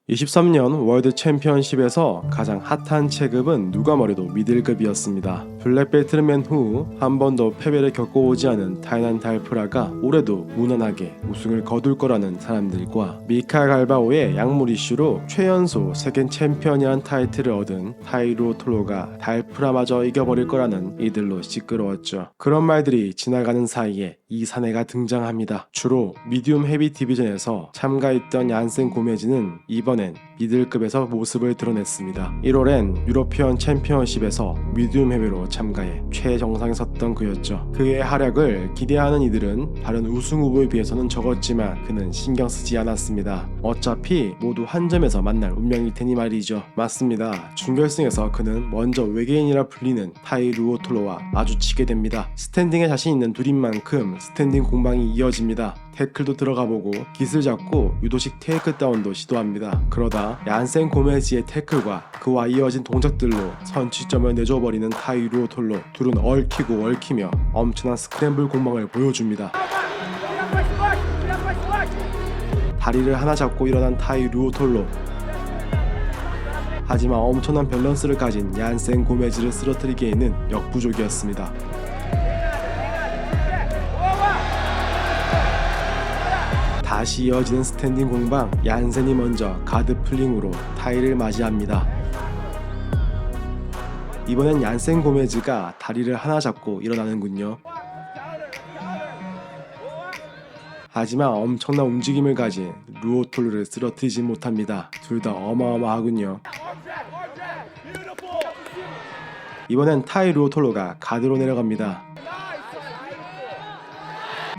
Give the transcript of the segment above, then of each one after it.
23년 월드 챔피언십에서 가장 핫한 체급은 누가 뭐래도 미들급이었습니다. 블랙벨트를 맨 후 한 번도 패배를 겪어오지 않은 타이난 달프라가 올해도 무난하게 우승을 거둘 거라는 사람들과 미카 갈바오의 약물 이슈로 최연소 세계 챔피언이란 타이틀을 얻은 타이루 톨로가 달프라마저 이겨버릴 거라는 이들로 시끄러웠죠. 그런 말들이 지나가는 사이에 이 사내가 등장합니다. 주로 미디움 헤비 디비전에서 참가했던 얀센 고메즈는 이번엔 미들급에서 모습을 드러냈습니다. 1월엔 유러피언 챔피언십에서 미디움 헤비로 참가해 최정상에 섰던 그였죠. 그의 활약을 기대하는 이들은 다른 우승 후보에 비해서는 적었지만 그는 신경 쓰지 않았습니다. 어차피 모두 한 점에서 만날 운명일 테니 말이죠. 맞습니다. 준결승에서 그는 먼저 외계인이라 불리는 타이루오 톨로와 마주치게 됩니다. 스탠딩에 자신 있는 둘인 만큼 스탠딩 공방이 이어집니다. 태클도 들어가보고 깃을 잡고 유도식 테이크다운도 시도합니다. 그러다 얀센 고메즈의 태클과 그와 이어진 동작들로 선취점을 내줘버리는 타이루오 톨로. 둘은 얽히고 얽히며 엄청난 스크램블 공방을 보여줍니다. 다리를 하나 잡고 일어난 타이루오 톨로. 하지만 엄청난 밸런스를 가진 얀센 고메즈를 쓰러뜨리기에는 역부족이었습니다. 다시 이어지는 스탠딩 공방, 얀센이 먼저 가드 플링으로 타이를 맞이합니다. 이번엔 얀센 고메즈가 다리를 하나 잡고 일어나는군요. 하지만 엄청난 움직임을 가진 루오톨로를 쓰러뜨리지 못합니다. 둘 다 어마어마하군요. 이번엔 타이 루오톨로가 가드로 내려갑니다.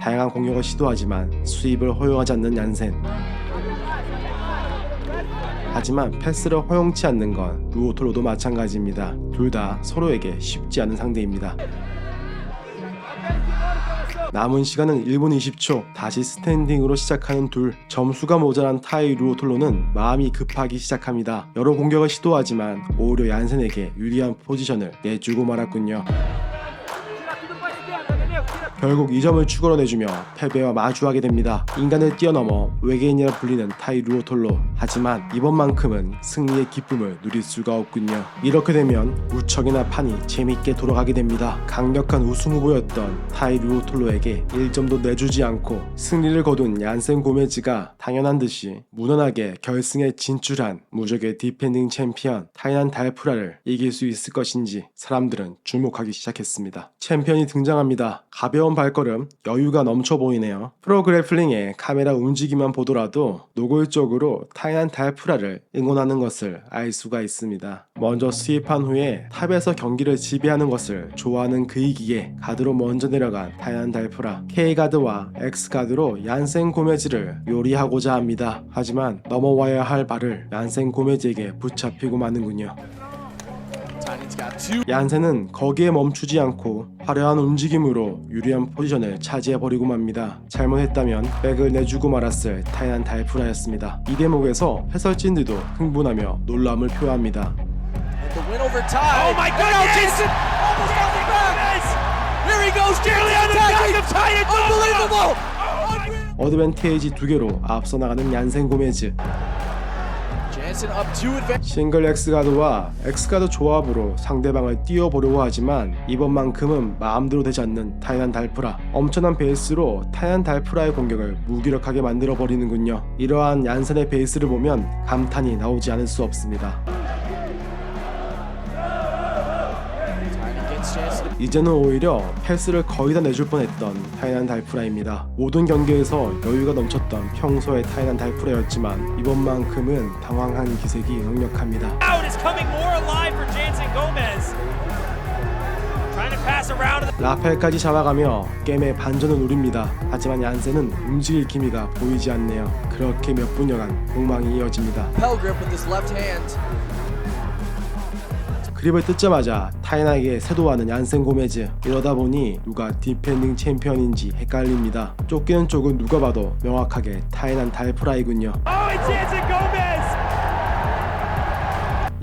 다양한 공격을 시도하지만 수입을 허용하지 않는 얀센. 하지만 패스를 허용치 않는 건 루오톨로도 마찬가지입니다. 둘 다 서로에게 쉽지 않은 상대입니다. 남은 시간은 1분 20초. 다시 스탠딩으로 시작하는 둘. 점수가 모자란 타이 루오톨로는 마음이 급하기 시작합니다. 여러 공격을 시도하지만 오히려 얀센에게 유리한 포지션을 내주고 말았군요. 결국 2점을 추가로내주며 패배와 마주하게 됩니다. 인간을 뛰어넘어 외계인이라 불리는 타이 루오톨로. 하지만 이번만큼은 승리의 기쁨을 누릴 수가 없군요. 이렇게 되면 우척이나 판이 재밌게 돌아가게 됩니다. 강력한 우승 후보였던 타이 루오톨로에게 1점도 내주지 않고 승리를 거둔 얀센 고메즈가 당연한 듯이 무난하게 결승에 진출한 무적의 디펜딩 챔피언 타이난 달프라를 이길 수 있을 것인지 사람들은 주목하기 시작했습니다. 챔피언이 등장합니다. 가벼운 발걸음, 여유가 넘쳐 보이네요. 프로그래플링의 카메라 움직임만 보더라도 노골적으로 타이난 달프라를 응원하는 것을 알 수가 있습니다. 먼저 수입한 후에 탑에서 경기를 지배하는 것을 좋아하는 그이기에 가드로 먼저 내려간 타이난 달프라. K가드와 X가드로 얀센 고메즈를 요리하고자 합니다. 하지만 넘어와야 할 발을 얀센 고메즈에게 붙잡히고 마는군요. 얀센은 거기에 멈추지 않고 화려한 움직임으로 유리한 포지션을 차지해버리고 맙니다. 잘못했다면 백을 내주고 말았을 타이난 달프라였습니다. 이 대목에서 해설진들도 흥분하며 놀라움을 표합니다. 어드밴테이지 2개로 앞서 나가는 얀센 고메즈. 싱글 X가드와 X가드 조합으로 상대방을 띄워보려고 하지만 이번만큼은 마음대로 되지 않는 타이난 달프라. 엄청난 베이스로 타이난 달프라의 공격을 무기력하게 만들어버리는군요. 이러한 얀센의 베이스를 보면 감탄이 나오지 않을 수 없습니다. 이제는 오히려 패스를 거의 다 내줄 뻔했던 타이난 달프라입니다. 모든 경기에서 여유가 넘쳤던 평소의 타이난 달프라였지만 이번만큼은 당황한 기색이 역력합니다. 라펠까지 잡아가며 게임의 반전을 노립니다. 하지만 얀센은 움직일 기미가 보이지 않네요. 그렇게 몇 분여간 공방이 이어집니다. 그립을 뜯자마자 타이나에게 세도하는 얀센 고메즈. 이러다 보니 누가 디펜딩 챔피언인지 헷갈립니다. 쫓기는 쪽은 누가 봐도 명확하게 타이난 달프라이군요.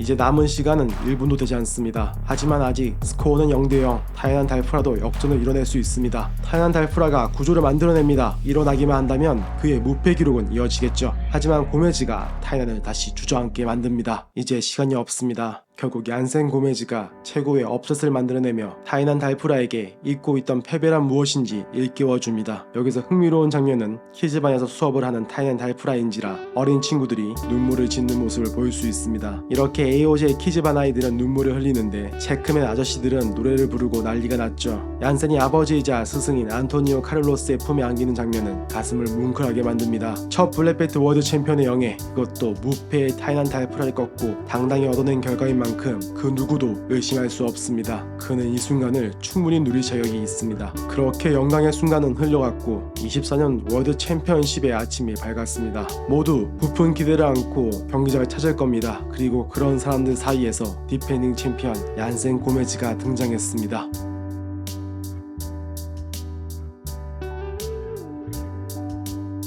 이제 남은 시간은 1분도 되지 않습니다. 하지만 아직 스코어는 0대0. 타이난 달프라도 역전을 이뤄낼 수 있습니다. 타이난 달프라가 구조를 만들어냅니다. 일어나기만 한다면 그의 무패 기록은 이어지겠죠. 하지만 고메즈가 타이난을 다시 주저앉게 만듭니다. 이제 시간이 없습니다. 결국 얀센 고메즈가 최고의 업셋을 만들어내며 타이난 달프라에게 잊고 있던 패배란 무엇인지 일깨워줍니다. 여기서 흥미로운 장면은 키즈반에서 수업을 하는 타이난 달프라인지라 어린 친구들이 눈물을 짓는 모습을 볼 수 있습니다. 이렇게 AOJ 키즈반 아이들은 눈물을 흘리는데 체크맨 아저씨들은 노래를 부르고 난리가 났죠. 얀센이 아버지이자 스승인 안토니오 카를로스의 품에 안기는 장면은 가슴을 뭉클하게 만듭니다. 첫 블랙벨트 월드 챔피언의 영예, 그것도 무패의 타이난 달프라를 꺾고 당당히 얻어낸 결과인 만큼 그 누구도 의심할 수 없습니다. 그는 이 순간을 충분히 누릴 자격이 있습니다. 그렇게 영광의 순간은 흘러갔고 24년 월드 챔피언십의 아침이 밝았습니다. 모두 부푼 기대를 안고 경기장을 찾을 겁니다. 그리고 그런 사람들 사이에서 디펜딩 챔피언 얀센 고메즈가 등장했습니다.